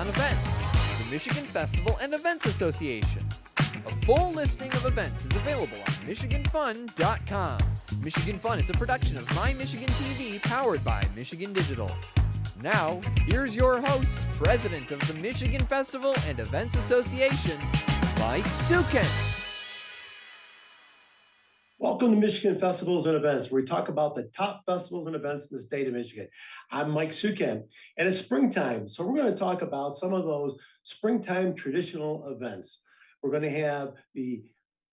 on events, the Michigan Festival and Events Association. A full listing of events is available on MichiganFun.com. Michigan Fun is a production of My Michigan TV powered by Michigan Digital. Now, here's your host, President of the Michigan Festival and Events Association, Mike Szukhent. Welcome to Michigan Festivals and Events, where we talk about the top festivals and events in the state of Michigan. I'm Mike Szukhent, and it's springtime, so we're going to talk about some of those springtime traditional events. We're going to have the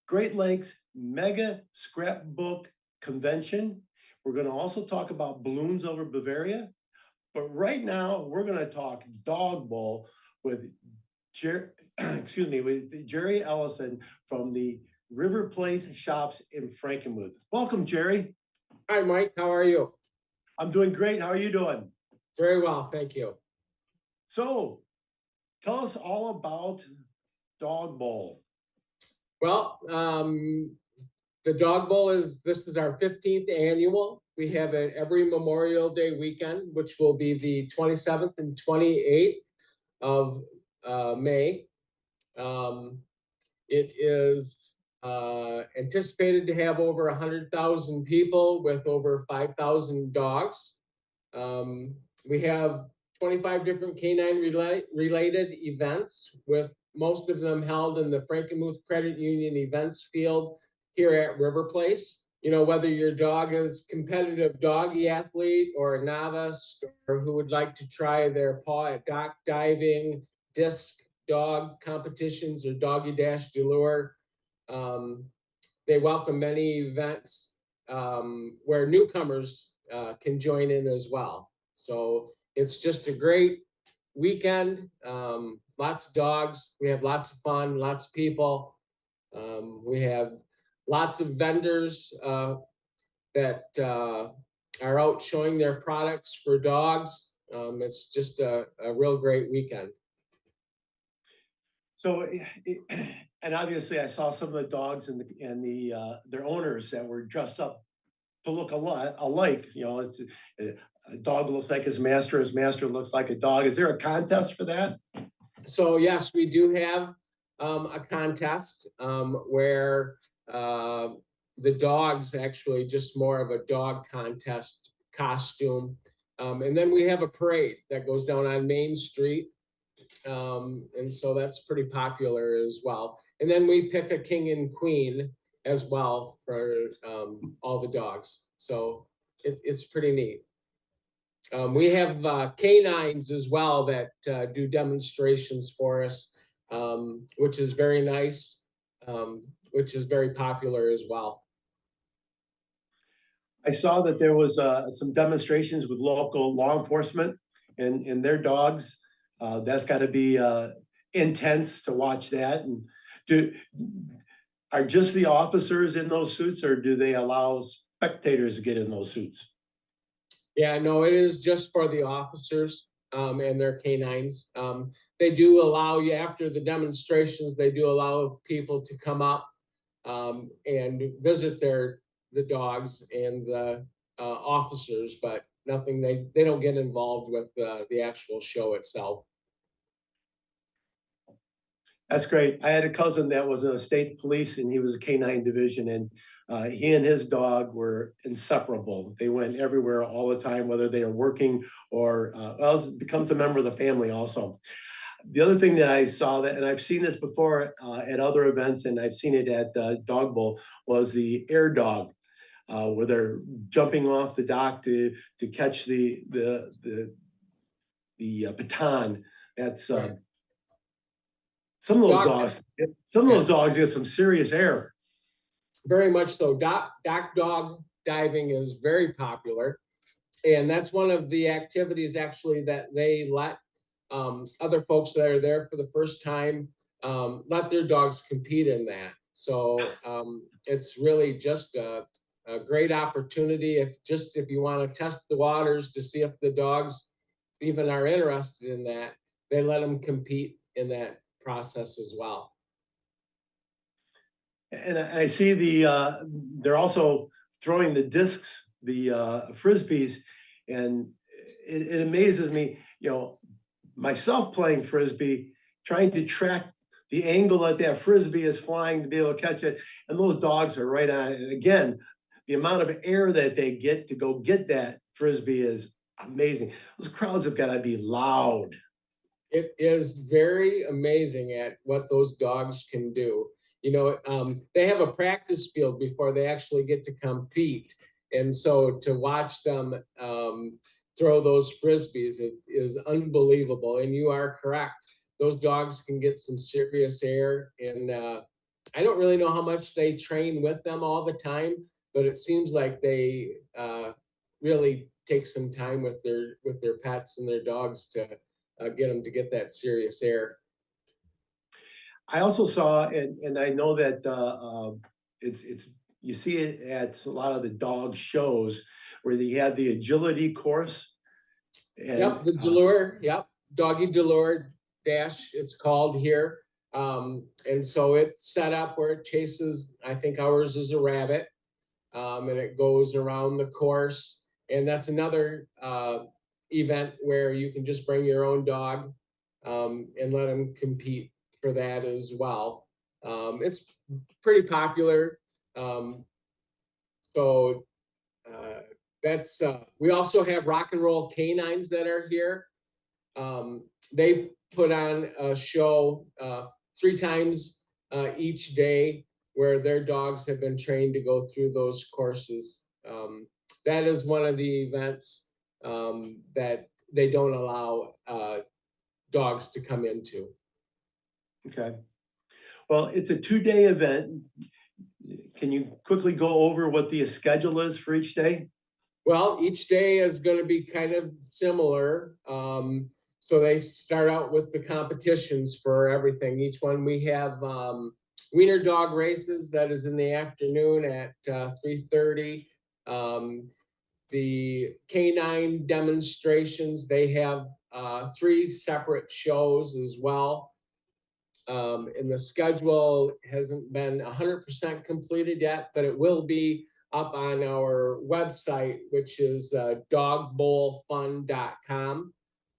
Great Lakes Mega Scrapbook Convention. We're going to also talk about balloons over Bavaria. But right now, we're going to talk Dog Bowl with Jerry Ellison from the River Place Shops in Frankenmuth. Welcome, Jerry. Hi, Mike. How are you? I'm doing great. How are you doing? Very well, thank you. So, tell us all about Dog Bowl. Well, the Dog Bowl this is our 15th annual. We have it every Memorial Day weekend, which will be the 27th and 28th of May. It is anticipated to have over 100,000 people with over 5,000 dogs. We have 25 different canine related events, with most of them held in the Frankenmuth Credit Union events field here at River Place. You know, whether your dog is competitive doggy athlete or a novice, or who would like to try their paw at dock diving, disc dog competitions, or doggy dash allure. They welcome many events where newcomers can join in as well. So it's just a great weekend. Lots of dogs. We have lots of fun, lots of people. We have lots of vendors that are out showing their products for dogs. It's just a real great weekend. So, and obviously I saw some of the dogs and their owners that were dressed up to look a lot alike. You know, it's a dog looks like his master looks like a dog. Is there a contest for that? So yes, we do have a contest where the dog's actually just more of a dog contest costume. And then we have a parade that goes down on Main Street. And so that's pretty popular as well. And then we pick a king and queen as well for all the dogs. So it's pretty neat. We have canines as well that do demonstrations for us, which is very nice, which is very popular as well. I saw that there was some demonstrations with local law enforcement and their dogs. That's got to be intense to watch that. And are just the officers in those suits, or do they allow spectators to get in those suits? Yeah, no, it is just for the officers and their canines. They do allow you, after the demonstrations, they do allow people to come up and visit the dogs and the officers, but nothing, they don't get involved with the actual show itself. That's great. I had a cousin that was in a state police, and he was a canine division, and he and his dog were inseparable. They went everywhere all the time, whether they are working or it becomes a member of the family also. The other thing that I saw, that, and I've seen this before at other events, and I've seen it at Dog Bowl, was the air dog, where they're jumping off the dock to catch the baton. That's some of those dogs get some serious air. Very much so. Dock dog diving is very popular, and that's one of the activities actually that they let other folks that are there for the first time let their dogs compete in that. So it's really just a great opportunity if you want to test the waters to see if the dogs even are interested in that. They let them compete in that process as well. And I see they're also throwing the discs, the frisbees, and it amazes me. You know, myself playing Frisbee, trying to track the angle that Frisbee is flying to be able to catch it. And those dogs are right on it. And again, the amount of air that they get to go get that Frisbee is amazing. Those crowds have got to be loud. It is very amazing at what those dogs can do. They have a practice field before they actually get to compete. And so to watch them throw those Frisbees is unbelievable. And you are correct. Those dogs can get some serious air. And I don't really know how much they train with them all the time, but it seems like they really take some time with their pets and their dogs to get them to get that serious air. I also saw, and I know that it's you see it at a lot of the dog shows where they had the agility course. And, yep, the Delure, yep, Doggy Delure Dash, it's called here. And so it's set up where it chases, I think ours is a rabbit, and it goes around the course. And that's another event where you can just bring your own dog and let them compete for that as well. It's pretty popular. That's we also have rock and roll canines that are here. They put on a show 3 times each day where their dogs have been trained to go through those courses. That is one of the events that they don't allow dogs to come into. Okay. Well, it's a 2-day event. Can you quickly go over what the schedule is for each day? Well, each day is going to be kind of similar. So they start out with the competitions for everything. Each one we have wiener dog races that is in the afternoon at 3:30. The canine demonstrations, they have 3 separate shows as well. And the schedule hasn't been 100% completed yet, but it will be up on our website, which is dogbowlfun.com.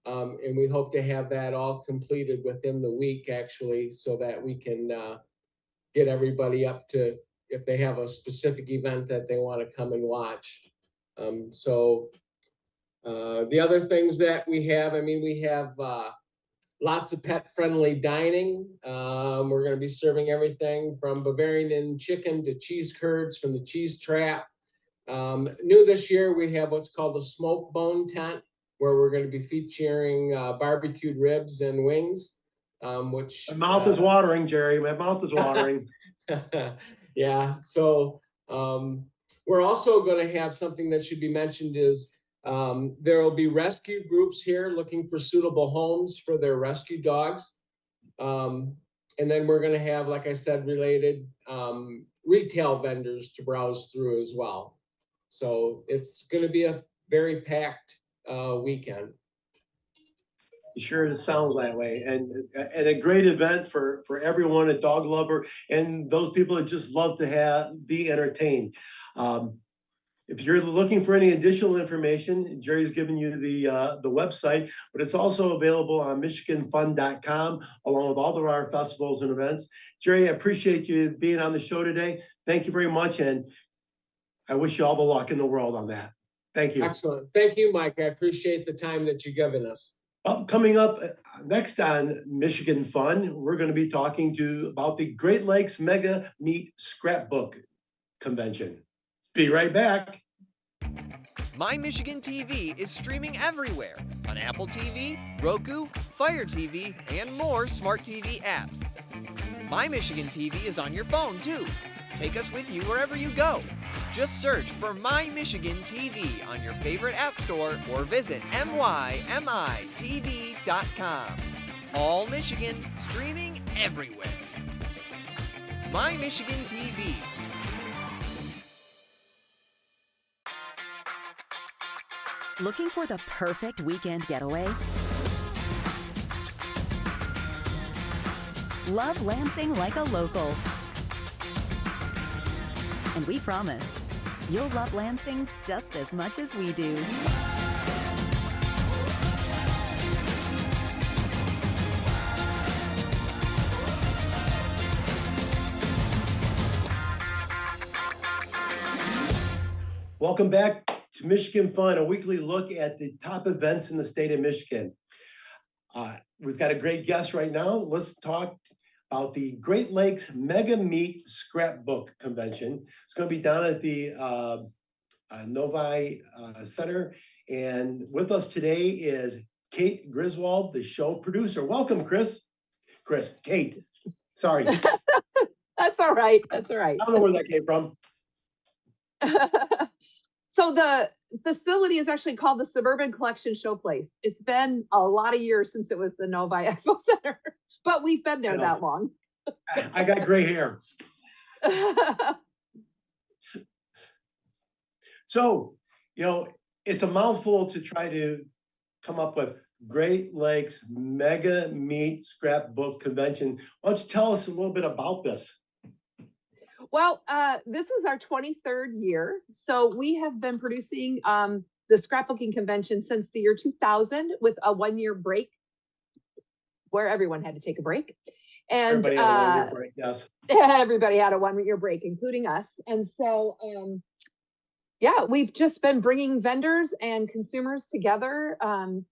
And we hope to have that all completed within the week, actually, so that we can get everybody up to, if they have a specific event that they want to come and watch. The other things that we have, we have lots of pet-friendly dining. We're going to be serving everything from Bavarian chicken to cheese curds from the Cheese Trap. New this year, we have what's called a smoke bone tent, where we're going to be featuring barbecued ribs and wings. Which my mouth is watering, Jerry. My mouth is watering. Yeah. So we're also going to have something that should be mentioned is there will be rescue groups here looking for suitable homes for their rescue dogs. And then we're going to have, like I said, related retail vendors to browse through as well. So it's going to be a very packed weekend. Sure, it sounds that way, and a great event for everyone, a dog lover, and those people that just love to be entertained. If you're looking for any additional information, Jerry's given you the website, but it's also available on MichiganFun.com along with all of our festivals and events. Jerry, I appreciate you being on the show today. Thank you very much, and I wish you all the luck in the world on that. Thank you. Excellent. Thank you, Mike. I appreciate the time that you've given us. Coming up next on Michigan Fun, we're going to be talking about the Great Lakes Mega Meat Scrapbook Convention. Be right back. My Michigan TV is streaming everywhere on Apple TV, Roku, Fire TV, and more smart TV apps. My Michigan TV is on your phone too. Take us with you wherever you go. Just search for My Michigan TV on your favorite app store or visit mymitv.com. All Michigan, streaming everywhere. My Michigan TV. Looking for the perfect weekend getaway? Love Lansing like a local. And we promise, you'll love Lansing just as much as we do. Welcome back to Michigan Fun, a weekly look at the top events in the state of Michigan. We've got a great guest right now. Let's talk about the Great Lakes Mega Meat Scrapbook Convention. It's going to be down at the Novi Center. And with us today is Kate Griswold, the show producer. Welcome, Kate. Sorry. That's all right. That's all right. I don't know where that came from. So the facility is actually called the Suburban Collection Showplace. It's been a lot of years since it was the Novi Expo Center, but we've been there that long. I got gray hair. So, it's a mouthful to try to come up with Great Lakes Mega Meat Scrapbook Convention. Why don't you tell us a little bit about this? Well, this is our 23rd year. So we have been producing the scrapbooking convention since the year 2000 with a 1-year break where everyone had to take a break. And everybody had a 1-year break, yes. Everybody had a 1-year break, including us. And so, we've just been bringing vendors and consumers together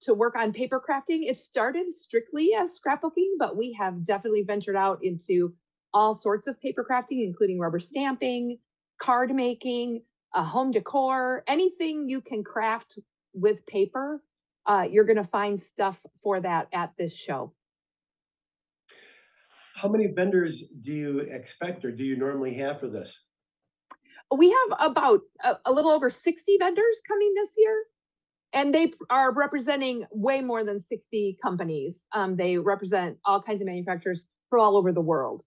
to work on paper crafting. It started strictly as scrapbooking, but we have definitely ventured out into all sorts of paper crafting, including rubber stamping, card making, home decor, anything you can craft with paper. You're going to find stuff for that at this show. How many vendors do you expect or do you normally have for this? We have about a little over 60 vendors coming this year, and they are representing way more than 60 companies. They represent all kinds of manufacturers from all over the world.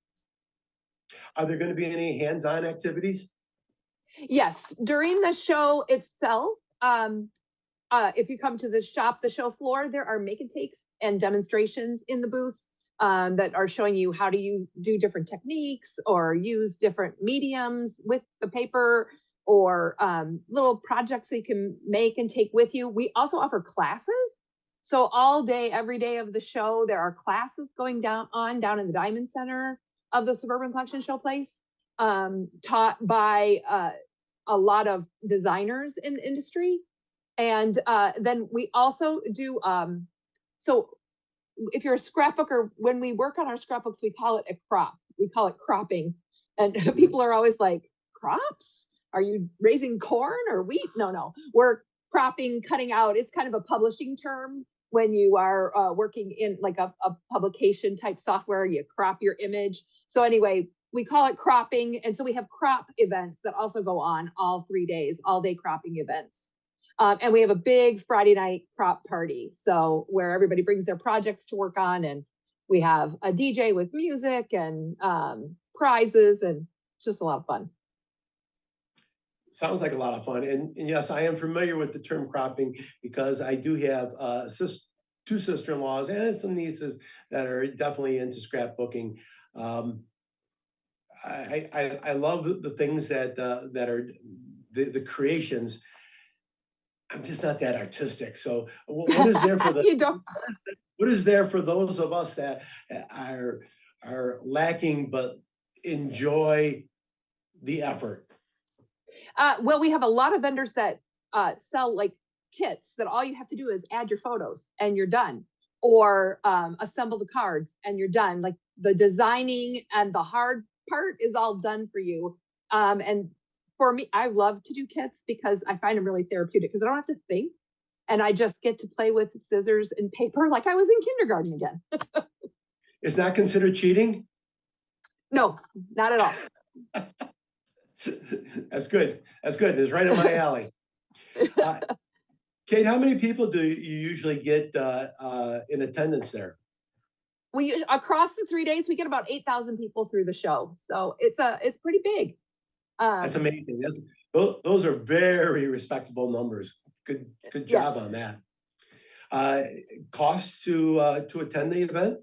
Are there going to be any hands-on activities? Yes, during the show itself, if you come to the show floor, there are make and takes and demonstrations in the booths that are showing you how to do different techniques or use different mediums with the paper or little projects that you can make and take with you. We also offer classes. So all day, every day of the show, there are classes going down in the Diamond Center of the Suburban Collection Showplace, taught by a lot of designers in the industry. And then we also do, so if you're a scrapbooker, when we work on our scrapbooks, we call it a crop. We call it cropping. And people are always like, crops? Are you raising corn or wheat? No. We're cropping, cutting out. It's kind of a publishing term. When you are working in like a publication type software, you crop your image. So anyway, we call it cropping. And so we have crop events that also go on all 3 days, all day cropping events. And we have a big Friday night crop party. So where everybody brings their projects to work on, and we have a DJ with music and prizes, and it's just a lot of fun. Sounds like a lot of fun. And yes, I am familiar with the term cropping because I do have 2 sister-in-laws and some nieces that are definitely into scrapbooking. I love the things that are the creations. I'm just not that artistic. So what is there for the You don't. what is there for those of us that are lacking but enjoy the effort? Well, we have a lot of vendors that sell like kits that all you have to do is add your photos and you're done, or assemble the cards and you're done. Like the designing and the hard part is all done for you. And for me, I love to do kits because I find them really therapeutic because I don't have to think, and I just get to play with scissors and paper like I was in kindergarten again. It's not considered cheating? No, not at all. That's good. That's good. It's right in my alley. Kate, how many people do you usually get in attendance there? We across the 3 days, we get about 8,000 people through the show. So it's pretty big. That's amazing. Those are very respectable numbers. Good job on that. Costs to attend the event?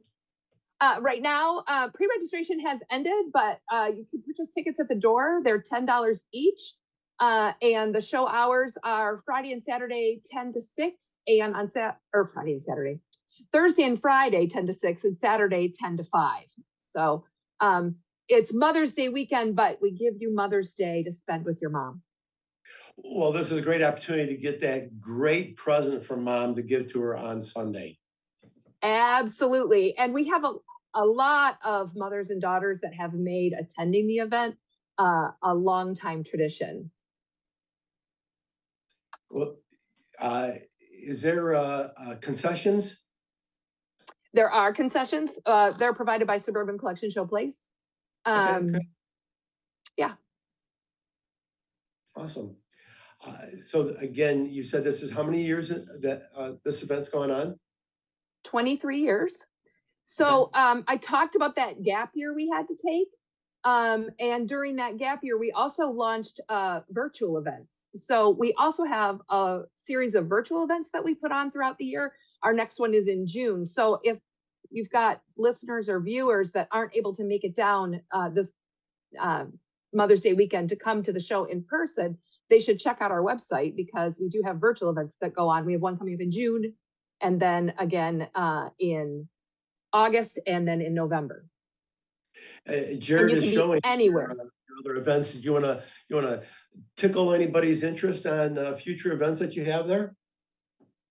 Right now, pre-registration has ended, but you can purchase tickets at the door. They're $10 each. And the show hours are Friday and Saturday, 10 to 6, and Friday and Saturday. Thursday and Friday, 10 to 6, and Saturday, 10 to 5. So it's Mother's Day weekend, but we give you Mother's Day to spend with your mom. Well, this is a great opportunity to get that great present from mom to give to her on Sunday. Absolutely. And we have a lot of mothers and daughters that have made attending the event a long time tradition. Well, is there concessions? There are concessions. They're provided by Suburban Collection Show Place. Okay, Um, great. yeah, Awesome. So again, you said this is how many years that this event's going on? 23 years. So I talked about that gap year we had to take. And during that gap year, we also launched virtual events. So we also have a series of virtual events that we put on throughout the year. Our next one is in June. So if you've got listeners or viewers that aren't able to make it down this Mother's Day weekend to come to the show in person, they should check out our website because we do have virtual events that go on. We have one coming up in June and then again in August and then in November. Jared is showing anywhere. Your other events. Do you want to tickle anybody's interest on future events that you have there?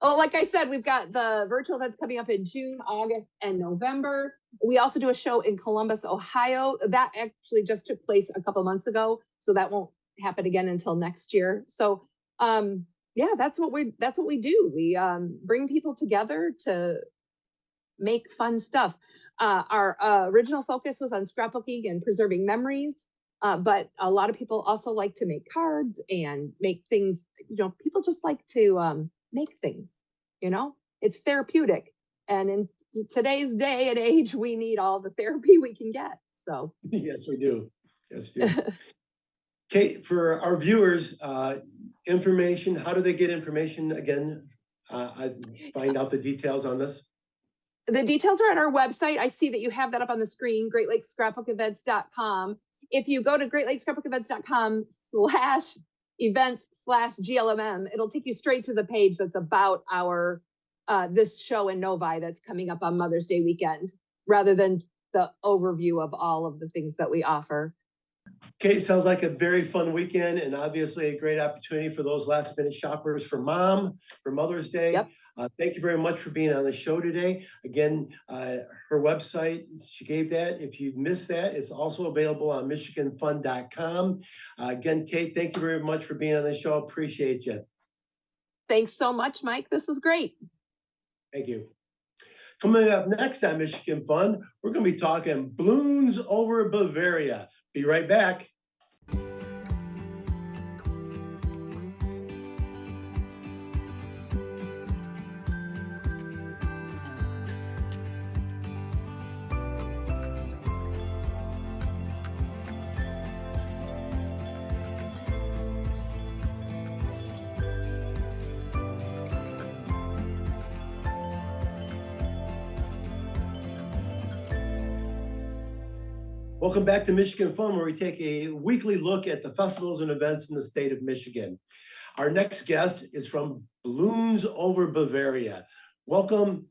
Oh, like I said, we've got the virtual events coming up in June, August, and November. We also do a show in Columbus, Ohio. That actually just took place a couple months ago, so that won't happen again until next year. So, yeah, that's what we do. We bring people together to make fun stuff. Our original focus was on scrapbooking and preserving memories, but a lot of people also like to make cards and make things. You know, people just like to make things. You know, it's therapeutic, and in today's day and age, we need all the therapy we can get. So Yes, we do. Yes, we do. Kate, for our viewers, information. How do they get information again? Find out the details on this. The details are on our website. I see that you have that up on the screen, GreatLakesScrapbookEvents.com. If you go to GreatLakesScrapbookEvents.com/events/GLMM, it'll take you straight to the page that's about our this show in Novi that's coming up on Mother's Day weekend, rather than the overview of all of the things that we offer. Kate, sounds like a very fun weekend and obviously a great opportunity for those last minute shoppers for mom, for Mother's Day. Yep. Thank you very much for being on the show today. Again, her website, she gave that. If you missed that, it's also available on MichiganFun.com. Again, Kate, thank you very much for being on the show. Appreciate you. Thanks so much, Mike. This was great. Thank you. Coming up next on Michigan Fun, we're going to be talking balloons over Bavaria. Be right back. Welcome back to Michigan Fun, where we take a weekly look at the festivals and events in the state of Michigan. Our next guest is from Balloons Over Bavaria. Welcome,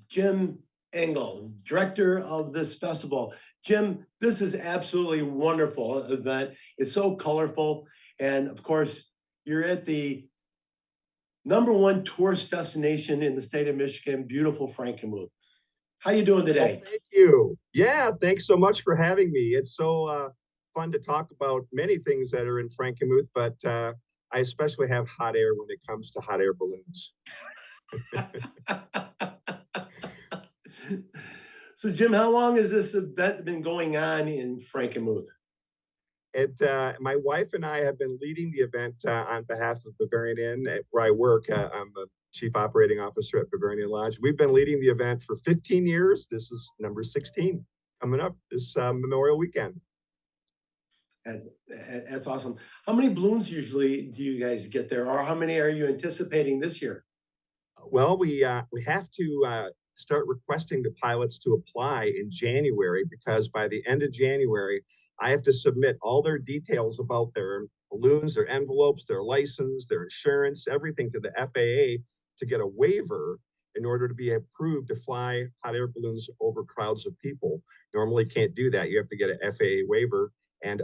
Jim Engel, director of this festival. Jim, this is absolutely wonderful event. It's so colorful. And of course, you're at the #1 tourist destination in the state of Michigan, beautiful Frankenmuth. How you doing today? Well, thank you. Yeah, thanks so much for having me. It's so fun to talk about many things that are in Frankenmuth, but I especially have hot air when it comes to hot air balloons. So, Jim, how long has this event been going on in Frankenmuth? My wife and I have been leading the event on behalf of Bavarian Inn, where I work. I'm the Chief Operating Officer at Bavarian Inn Lodge. We've been leading the event for 15 years. This is number 16 coming up this Memorial Weekend. That's awesome. How many balloons usually do you guys get there, or how many are you anticipating this year? Well, we have to start requesting the pilots to apply in January, because by the end of January, I have to submit all their details about their balloons, their envelopes, their license, their insurance, everything to the FAA to get a waiver in order to be approved to fly hot air balloons over crowds of people. Normally can't do that. You have to get an FAA waiver. And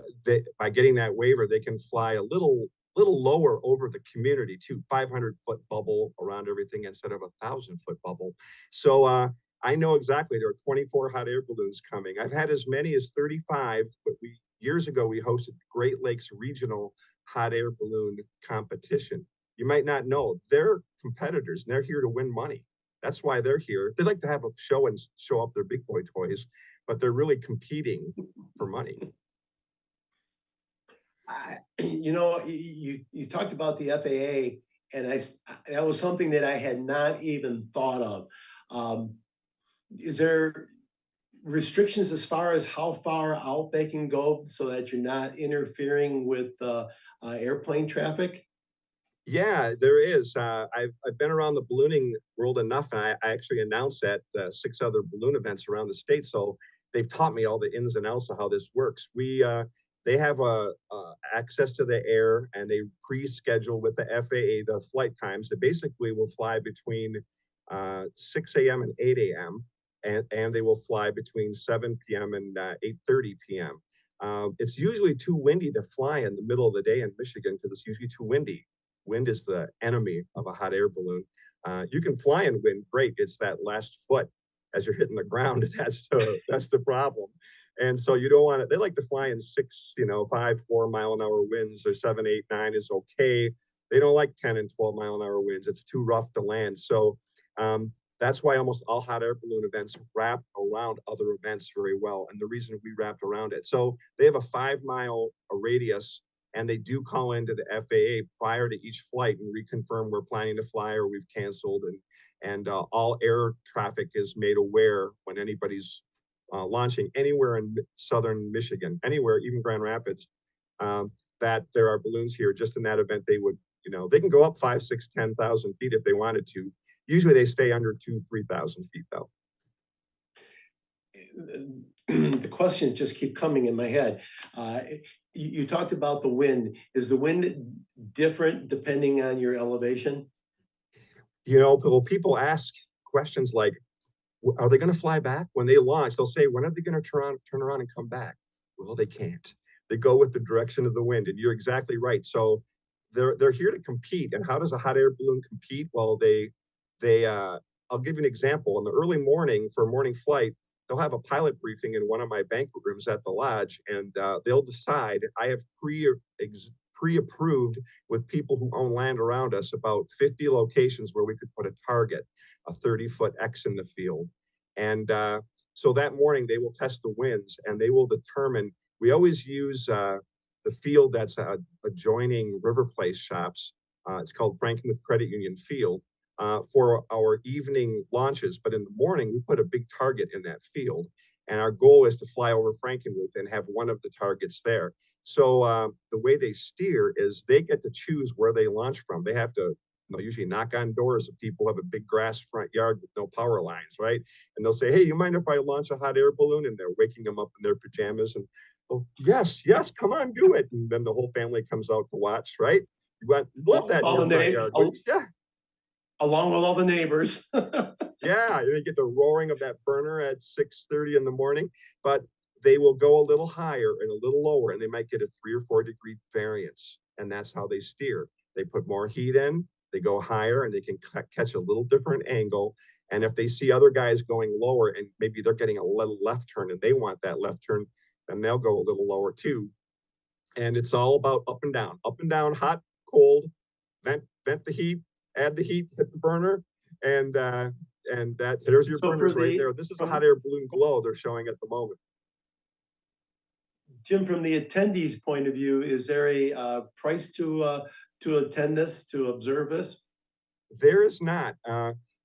by getting that waiver, they can fly a little little lower over the community too, 500-foot bubble around everything instead of a 1,000-foot bubble. So I know exactly there are 24 hot air balloons coming. I've had as many as 35, but years ago we hosted Great Lakes Regional Hot Air Balloon Competition. You might not know they're competitors and they're here to win money. That's why they're here. They like to have a show and show off their big boy toys, but they're really competing for money. You talked about the FAA, and that was something that I had not even thought of. Is there restrictions as far as how far out they can go so that you're not interfering with airplane traffic? Yeah, there is. I've been around the ballooning world enough, and I actually announced at 6 other balloon events around the state. So they've taught me all the ins and outs of how this works. They have access to the air, and they pre-schedule with the FAA the flight times. They basically will fly between 6 a.m. and 8 a.m. And they will fly between 7 p.m. and 8:30 p.m. It's usually too windy to fly in the middle of the day in Michigan because it's usually too windy. Wind is the enemy of a hot air balloon. You can fly in wind, great. It's that last foot as you're hitting the ground. That's the problem. And so you don't want to. They like to fly in 6, 5, 4 mile-an-hour winds, or 7, 8, 9 is okay. They don't like 10 and 12 mile-an-hour winds. It's too rough to land. So that's why almost all hot air balloon events wrap around other events very well. And the reason we wrapped around it. So they have a 5-mile radius, and they do call into the FAA prior to each flight and reconfirm we're planning to fly or we've canceled. And all air traffic is made aware when anybody's launching anywhere in southern Michigan, anywhere, even Grand Rapids, that there are balloons here. Just in that event, they can go up 5, 6, 10,000 feet if they wanted to. Usually they stay under 2,000, 3,000 feet though. The questions just keep coming in my head. You talked about the wind. Is the wind different depending on your elevation? Well, people ask questions like, are they going to fly back when they launch? They'll say, when are they going to turn around and come back? Well, they can't. They go with the direction of the wind, and you're exactly right. So they're here to compete. And how does a hot air balloon compete? Well, I'll give you an example. In the early morning for a morning flight, they'll have a pilot briefing in one of my banquet rooms at the lodge, and they'll decide. I have pre-approved with people who own land around us about 50 locations where we could put a target, a 30-foot X in the field. And so that morning they will test the winds, and they will determine. We always use the field that's adjoining River Place shops. It's called Franklin with Credit Union Field. For our evening launches, but in the morning we put a big target in that field, and our goal is to fly over Frankenmuth and have one of the targets there. So the way they steer is they get to choose where they launch from. They have to usually knock on doors of people who have a big grass front yard with no power lines, right? And they'll say, hey, you mind if I launch a hot air balloon? And they're waking them up in their pajamas, and oh, yes, come on, do it. And then the whole family comes out to watch, right? You want that in your front yard, yeah. Along with all the neighbors. Yeah, you get the roaring of that burner at 6:30 in the morning, but they will go a little higher and a little lower, and they might get a 3 or 4 degree variance, and that's how they steer. They put more heat in, they go higher, and they can catch a little different angle. And if they see other guys going lower, and maybe they're getting a little left turn, and they want that left turn, then they'll go a little lower too. And it's all about up and down, hot, cold, vent the heat, add the heat, hit the burner, and there's your burners right there. This is a hot air balloon glow they're showing at the moment. Jim, from the attendees' point of view, is there a price to attend this, to observe this? There is not.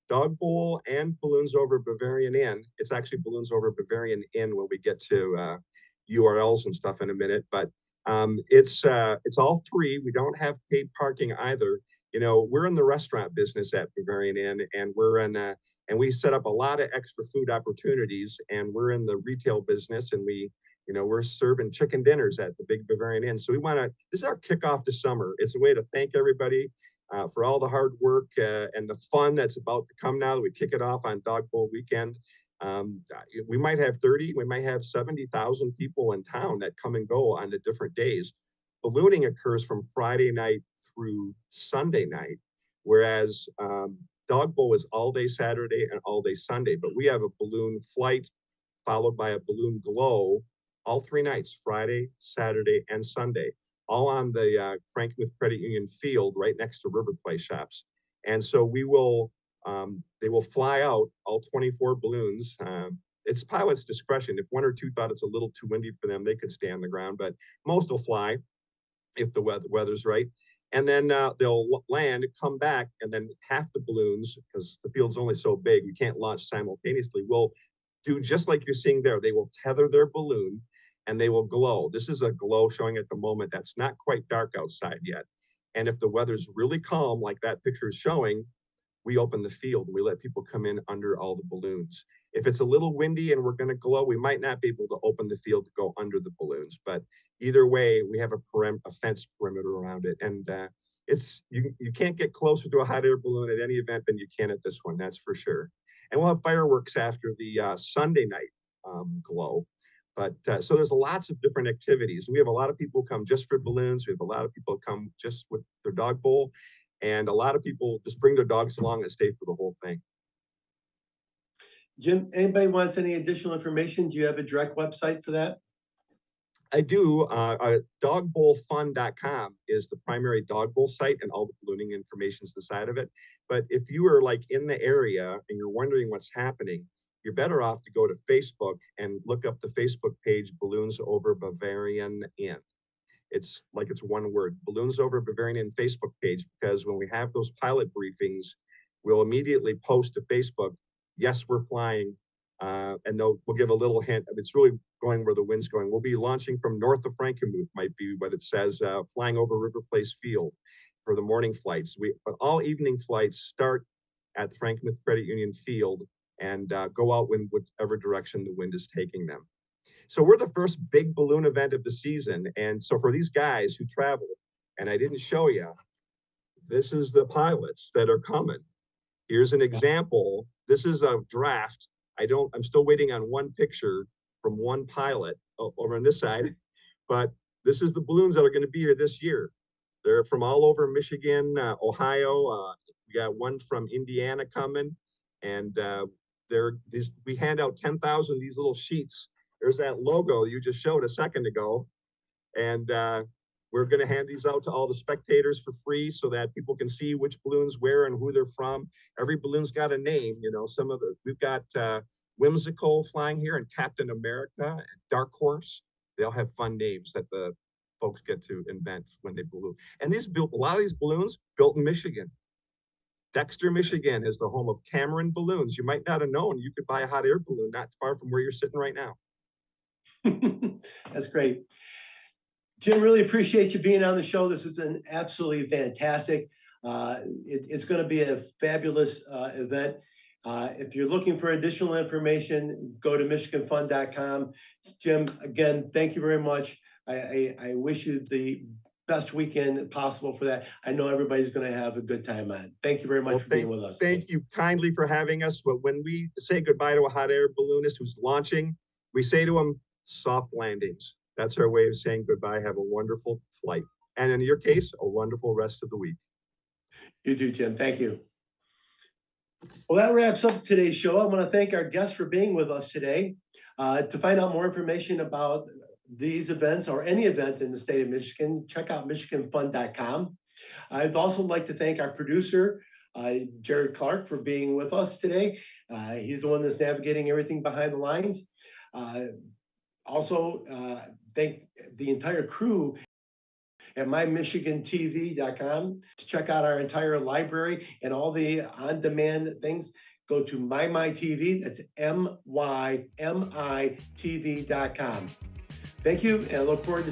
Dog Bowl and Balloons Over Bavarian Inn. It's actually Balloons Over Bavarian Inn when we get to URLs and stuff in a minute, but it's all free. We don't have paid parking either. We're in the restaurant business at Bavarian Inn, and and we set up a lot of extra food opportunities, and we're in the retail business, and we're serving chicken dinners at the big Bavarian Inn. So this is our kickoff to summer. It's a way to thank everybody for all the hard work and the fun that's about to come now that we kick it off on Dog Bowl weekend. We might have 30, we might have 70,000 people in town that come and go on the different days. ballooning occurs from Friday night through Sunday night, whereas Dog Bowl is all day Saturday and all day Sunday. But we have a balloon flight followed by a balloon glow all 3 nights, Friday, Saturday, and Sunday, all on the Franklin Credit Union field right next to River Play Shops. And so we will, they will fly out all 24 balloons. It's pilot's discretion. If 1 or 2 thought it's a little too windy for them, they could stay on the ground, but most will fly if the weather's right. And then they'll land, come back, and then half the balloons, because the field's only so big, we can't launch simultaneously, will do just like you're seeing there. They will tether their balloon and they will glow. This is a glow showing at the moment that's not quite dark outside yet. And if the weather's really calm, like that picture is showing, we open the field. We let people come in under all the balloons. If it's a little windy and we're going to glow, we might not be able to open the field to go under the balloons. But either way, we have a fence perimeter around it. And it's you can't get closer to a hot air balloon at any event than you can at this one, that's for sure. And we'll have fireworks after the Sunday night glow. But so there's lots of different activities. We have a lot of people come just for balloons. We have a lot of people come just with their dog bowl. And a lot of people just bring their dogs along and stay for the whole thing. Jim, anybody wants any additional information? Do you have a direct website for that? I do. Dogbowlfun.com is the primary dog bowl site, and all the ballooning information is the side of it. But if you are like in the area and you're wondering what's happening, you're better off to go to Facebook and look up the Facebook page Balloons Over Bavarian Inn. It's like it's one word, Balloons Over Bavarian Inn Facebook page, because when we have those pilot briefings, we'll immediately post to Facebook, yes, we're flying, and we'll give a little hint. It's really going where the wind's going. We'll be launching from north of Frankenmuth, might be what it says, flying over River Place Field for the morning flights. But all evening flights start at the Frankenmuth Credit Union Field and go out in whichever direction the wind is taking them. So we're the first big balloon event of the season. And so for these guys who travel, and I didn't show you, this is the pilots that are coming. Here's an example. This is a draft. I'm still waiting on one picture from one pilot over on this side, but this is the balloons that are going to be here this year. They're from all over Michigan, Ohio. We got one from Indiana coming, and we hand out 10,000 these little sheets. There's that logo you just showed a second ago. And we're going to hand these out to all the spectators for free so that people can see which balloons where and who they're from. Every balloon's got a name, we've got Whimsical flying here, and Captain America, and Dark Horse. They all have fun names that the folks get to invent when they balloon. And a lot of these balloons built in Michigan. Dexter, Michigan is the home of Cameron Balloons. You might not have known you could buy a hot air balloon not far from where you're sitting right now. That's great. Jim, really appreciate you being on the show. This has been absolutely fantastic. It's going to be a fabulous event. If you're looking for additional information, go to MichiganFun.com. Jim, again, thank you very much. I wish you the best weekend possible for that. I know everybody's going to have a good time on it. Thank you very much for being with us. Thank you kindly for having us. But when we say goodbye to a hot air balloonist who's launching, we say to him, soft landings. That's our way of saying goodbye. Have a wonderful flight. And in your case, a wonderful rest of the week. You too, Jim. Thank you. Well, that wraps up today's show. I want to thank our guests for being with us today. To find out more information about these events or any event in the state of Michigan, check out MichiganFun.com. I'd also like to thank our producer, Jared Clark, for being with us today. He's the one that's navigating everything behind the lines. Also, thank the entire crew at mymichigantv.com to check out our entire library and all the on-demand things. Go to MyTV, that's MYMITV.com. Thank you, and I look forward to